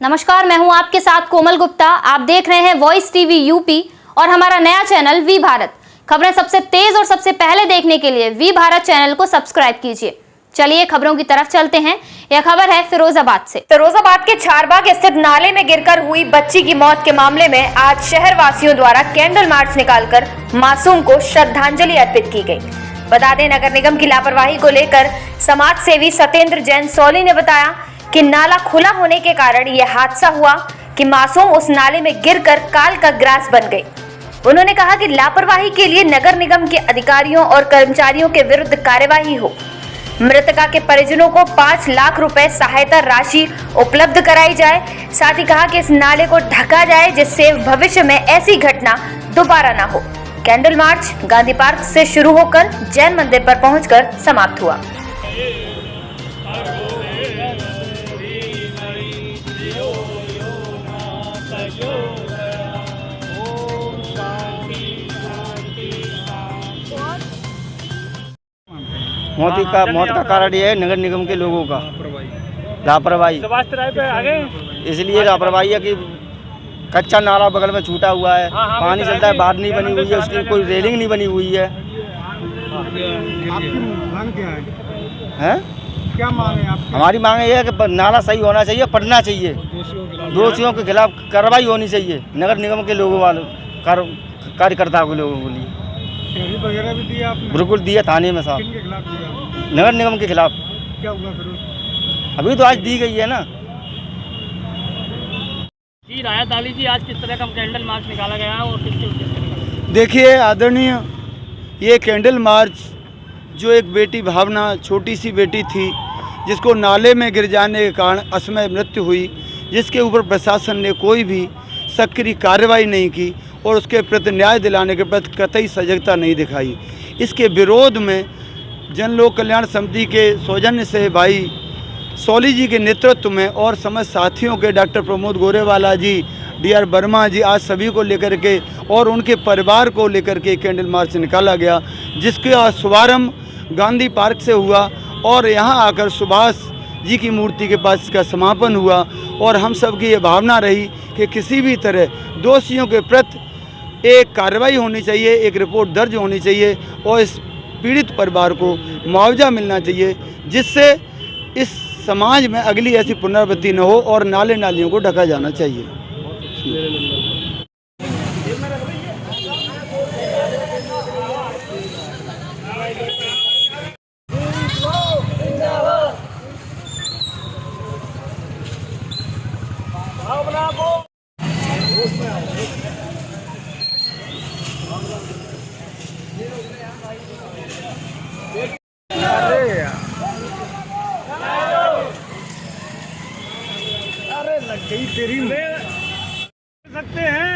नमस्कार, मैं हूं आपके साथ कोमल गुप्ता। आप देख रहे हैं वॉइस टीवी यूपी और हमारा नया चैनल वी भारत। खबरें सबसे तेज और सबसे पहले देखने के लिए वी भारत चैनल को सब्सक्राइब कीजिए। चलिए खबरों की तरफ चलते हैं। यह खबर है फिरोजाबाद से। फिरोजाबाद के चारबाग स्थित नाले में गिरकर हुई बच्ची की मौत के मामले में आज शहर वासियों द्वारा कैंडल मार्च निकालकर मासूम को श्रद्धांजलि अर्पित की गई। बता दें, नगर निगम की लापरवाही को लेकर समाज सेवी सत्येंद्र जैन सौली ने बताया कि नाला खुला होने के कारण यह हादसा हुआ कि मासूम उस नाले में गिरकर काल का ग्रास बन गई। उन्होंने कहा कि लापरवाही के लिए नगर निगम के अधिकारियों और कर्मचारियों के विरुद्ध कार्यवाही हो। मृतका के परिजनों को 5 लाख रुपए सहायता राशि उपलब्ध कराई जाए। साथ ही कहा कि इस नाले को ढका जाए जिससे भविष्य में ऐसी घटना दोबारा ना हो। कैंडल मार्च गांधी पार्क से शुरू होकर जैन मंदिर पर पहुंचकर समाप्त हुआ। मौत का कारण ये है नगर निगम के लोगों का लापरवाही। इसलिए लापरवाही है कि कच्चा नाला बगल में छूटा हुआ है, पानी चलता है, बाढ़ नहीं बनी हुई है, उसकी कोई रेलिंग नहीं बनी हुई है। आपकी मांग क्या हैं? क्या मांग है आपकी? हमारी मांग ये है कि नाला सही होना चाहिए, पड़ना चाहिए, दोषियों के खिलाफ कार्रवाई होनी चाहिए नगर निगम के लोगों वालों कार्यकर्ताओं के लोगों के लिए। वगैरह भी दिया आपने? बिल्कुल दिया, थाने में साहब। किनके खिलाफ दिया? नगर निगम के खिलाफ। क्या हुआ फिर? अभी तो आज दी गई है ना। जी रायत अली जी, आज किस तरह का कैंडल मार्च निकाला गया और किसके उद्देश्य? देखिए आदरणीय, ये कैंडल मार्च जो एक बेटी भावना, छोटी सी बेटी थी जिसको नाले में गिर जाने के कारण असमय मृत्यु हुई, जिसके ऊपर प्रशासन ने कोई भी सक्रिय कार्रवाई नहीं की और उसके प्रति न्याय दिलाने के प्रति कतई सजगता नहीं दिखाई। इसके विरोध में जन लोक कल्याण समिति के सौजन्य से भाई सौली जी के नेतृत्व में और समस्त साथियों के डॉक्टर प्रमोद गोरेवाला जी, डीआर वर्मा जी, आज सभी को लेकर के और उनके परिवार को लेकर के कैंडल मार्च निकाला गया, जिसका शुभारंभ गांधी पार्क से हुआ और यहाँ आकर सुभाष जी की मूर्ति के पास इसका समापन हुआ। और हम सब की ये भावना रही कि किसी भी तरह दोषियों के प्रति एक कार्रवाई होनी चाहिए, एक रिपोर्ट दर्ज होनी चाहिए और इस पीड़ित परिवार को मुआवजा मिलना चाहिए, जिससे इस समाज में अगली ऐसी पुनरावृत्ति न हो और नाले नालियों को ढका जाना चाहिए। अरे लग गई तेरी सकते हैं,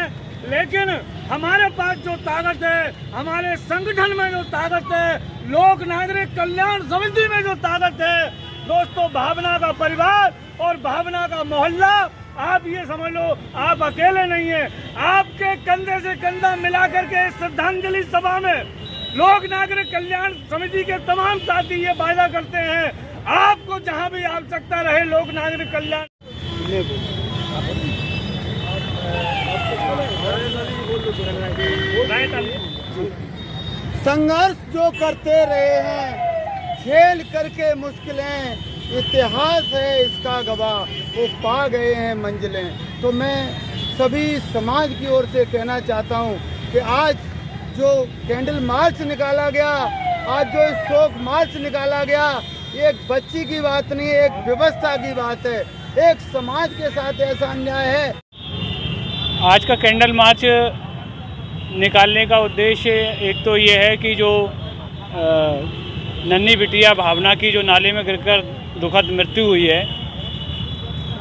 लेकिन हमारे पास जो ताकत है, हमारे संगठन में जो ताकत है, लोक नागरिक कल्याण समिति में जो ताकत है, दोस्तों, भावना का परिवार और भावना का मोहल्ला, आप ये समझ लो आप अकेले नहीं हैं। आपके कंधे से कंधा मिला करके इस श्रद्धांजलि सभा में लोक नागरिक कल्याण समिति के तमाम साथी ये वायदा करते हैं, आपको जहां भी आवश्यकता रहे लोक नागरिक कल्याण संघर्ष जो करते रहे हैं, झेल करके मुश्किलें, इतिहास है इसका गवाह, वो पा गए हैं मंजिलें। तो मैं सभी समाज की ओर से कहना चाहता हूँ कि आज जो कैंडल मार्च निकाला गया, आज जो शोक मार्च निकाला गया, ये एक बच्ची की बात नहीं है, एक व्यवस्था की बात है, एक समाज के साथ ऐसा अन्याय है। आज का कैंडल मार्च निकालने का उद्देश्य एक तो ये है कि जो नन्ही बिटिया भावना की जो नाले में गिरकर दुखद मृत्यु हुई है,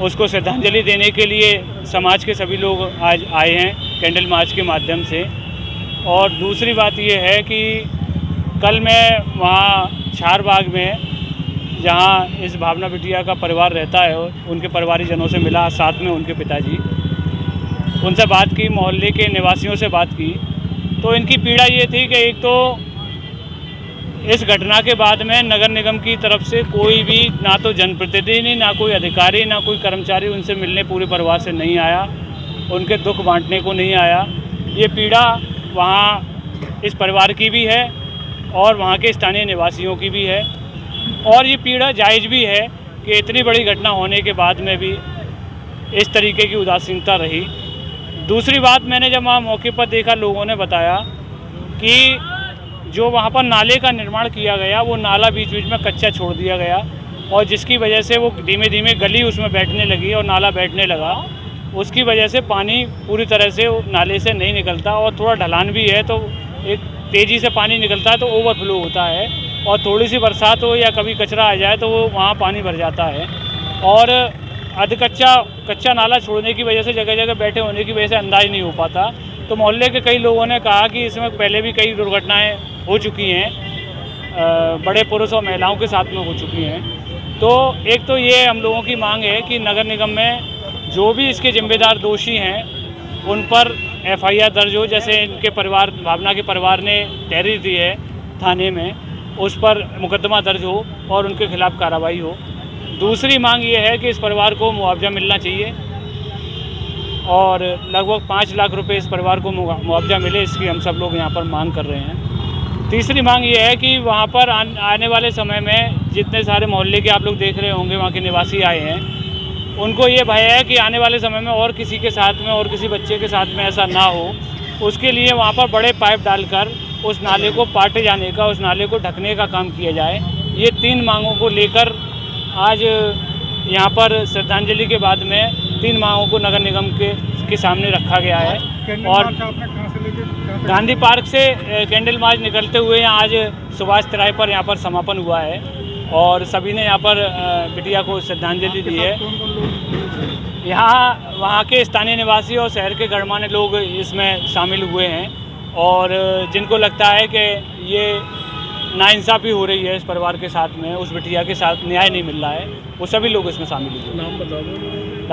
उसको श्रद्धांजलि देने के लिए समाज के सभी लोग आज आए हैं कैंडल मार्च के माध्यम से। और दूसरी बात ये है कि कल मैं वहाँ चारबाग में, जहाँ इस भावना बिटिया का परिवार रहता है, उनके परिवारजनों से मिला, साथ में उनके पिताजी, उनसे बात की, मोहल्ले के निवासियों से बात की। तो इनकी पीड़ा ये थी कि एक तो इस घटना के बाद में नगर निगम की तरफ से कोई भी ना तो जनप्रतिनिधि, ना कोई अधिकारी, ना कोई कर्मचारी उनसे मिलने पूरे परिवार से नहीं आया, उनके दुख बांटने को नहीं आया। ये पीड़ा वहाँ इस परिवार की भी है और वहाँ के स्थानीय निवासियों की भी है, और ये पीड़ा जायज़ भी है कि इतनी बड़ी घटना होने के बाद में भी इस तरीके की उदासीनता रही। दूसरी बात, मैंने जब वहाँ मौके पर देखा, लोगों ने बताया कि जो वहाँ पर नाले का निर्माण किया गया, वो नाला बीच बीच में कच्चा छोड़ दिया गया, और जिसकी वजह से वो धीमे धीमे गली उसमें बैठने लगी और नाला बैठने लगा। उसकी वजह से पानी पूरी तरह से नाले से नहीं निकलता, और थोड़ा ढलान भी है, तो एक तेज़ी से पानी निकलता है तो ओवरफ्लो होता है, और थोड़ी सी बरसात हो या कभी कचरा आ जाए तो वो वहाँ पानी भर जाता है। और कच्चा नाला छोड़ने की वजह से जगह जगह बैठे होने की वजह से अंदाज नहीं हो पाता। तो मोहल्ले के कई लोगों ने कहा कि इसमें पहले भी कई दुर्घटनाएं हो चुकी हैं, बड़े पुरुष और महिलाओं के साथ में हो चुकी हैं। तो एक तो ये हम लोगों की मांग है कि नगर निगम में जो भी इसके जिम्मेदार दोषी हैं उन पर FIR दर्ज हो, जैसे इनके परिवार, भावना के परिवार ने तहरीर दी है थाने में, उस पर मुकदमा दर्ज हो और उनके खिलाफ कार्रवाई हो। दूसरी मांग ये है कि इस परिवार को मुआवजा मिलना चाहिए, और लगभग 5 लाख रुपए इस परिवार को मुआवजा मिले, इसकी हम सब लोग यहाँ पर मांग कर रहे हैं। तीसरी मांग ये है कि वहाँ पर आने वाले समय में जितने सारे मोहल्ले के आप लोग देख रहे होंगे, वहाँ के निवासी आए हैं, उनको ये भय है कि आने वाले समय में और किसी के साथ में और किसी बच्चे के साथ में ऐसा ना हो, उसके लिए वहाँ पर बड़े पाइप डालकर उस नाले को पाटे जाने का, उस नाले को ढकने का काम किया जाए। ये 3 मांगों को लेकर आज यहाँ पर श्रद्धांजलि के बाद में 3 मांगों को नगर निगम के सामने रखा गया है। और गांधी पार्क से कैंडल मार्च निकलते हुए यहाँ आज सुभाष तिराहे पर यहाँ पर समापन हुआ है, और सभी ने यहाँ पर बिटिया को श्रद्धांजलि दी है। यहाँ वहाँ के स्थानीय निवासी और शहर के गणमान्य लोग इसमें शामिल हुए हैं, और जिनको लगता है कि ये नाइंसाफ़ी हो रही है इस परिवार के साथ में, उस बिटिया के साथ न्याय नहीं मिल रहा है, वो सभी लोग इसमें शामिल हुए। नाम बता दो।